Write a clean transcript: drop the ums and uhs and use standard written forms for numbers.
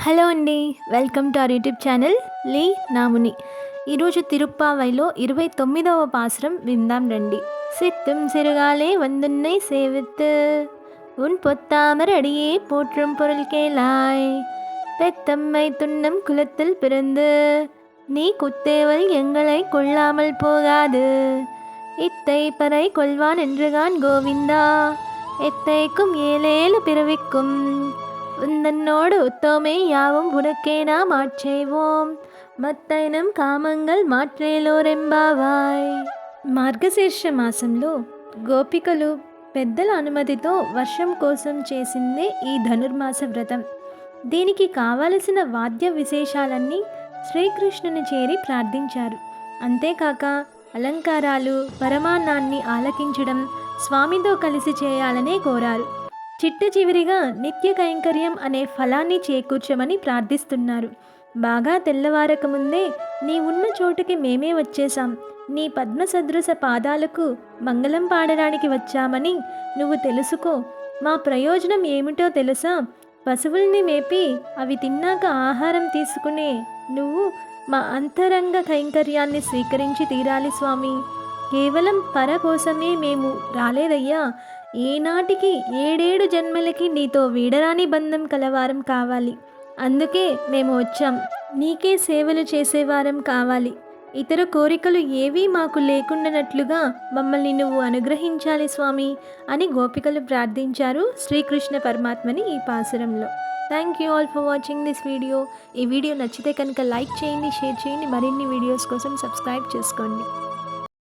Hello అండి. Welcome to our YouTube channel లీ నాముని. ఈరోజు తిరుప్పావైలో 29వ పాసురం విందాం రండి. சித்தும் சிறுகாலே வந்துன்னை சேவித்து உன் பொத்தாமர் அடியே போற்றும் பொருள் கேளாய் பெத்தம்மை துன்னம் குலத்தில் பிறந்து நீ குத்தேவல் எங்களை கொள்ளாமல் போகாது இத்தை பறை கொள்வான் என்றுகான் கோவிந்தா எத்தைக்கும் ஏழேழு பிறவிக்கும் உந்தன்னோடு உத்தோமே யாவும் உனக்கே நாம் ஆட்சேவோம் మత్తైనం కామంగల్ మాట్రేలోరెంబావాయ్. మార్గశీర్ష మాసంలో గోపికలు పెద్దల అనుమతితో వర్షం కోసం చేసిందే ఈ ధనుర్మాస వ్రతం. దీనికి కావలసిన వాద్య విశేషాలన్నీ శ్రీకృష్ణుని చేరి ప్రార్థించారు. అంతేకాక అలంకారాలు, పరమాన్నాన్ని ఆలకించడం, స్వామితో కలిసి చేయాలనే కోరారు. చిట్ట చివరిగా నిత్య కైంకర్యం అనే ఫలాన్ని చేకూర్చమని ప్రార్థిస్తున్నారు. బాగా తెల్లవారకముందే నీ ఉన్న చోటుకి మేమే వచ్చేశాం, నీ పద్మసదృశ పాదాలకు మంగళం పాడడానికి వచ్చామని నువ్వు తెలుసుకో. మా ప్రయోజనం ఏమిటో తెలుసా? పశువుల్ని మేపి అవి తిన్నాక ఆహారం తీసుకునే నువ్వు మా అంతరంగ కైంకర్యాన్ని స్వీకరించి తీరాలి స్వామి. కేవలం పర కోసమే మేము రాలేదయ్యా. ఏనాటికి 7 జన్మలకి నీతో వీడరాని బంధం కలవారం కావాలి. అందుకే మేము వచ్చాం. నీకే సేవలు చేసేవారం కావాలి. ఇతర కోరికలు ఏవీ మాకు లేకుండానట్లుగా మమ్మల్ని నువ్వు అనుగ్రహించాలి స్వామి అని గోపికలు ప్రార్థించారు శ్రీకృష్ణ పరమాత్మని ఈ పాసురంలో. Thank you all for watching this video. ఈ వీడియో నచ్చితే కనుక లైక్ చేయండి, షేర్ చేయండి. మరిన్ని వీడియోస్ కోసం సబ్స్క్రైబ్ చేసుకోండి.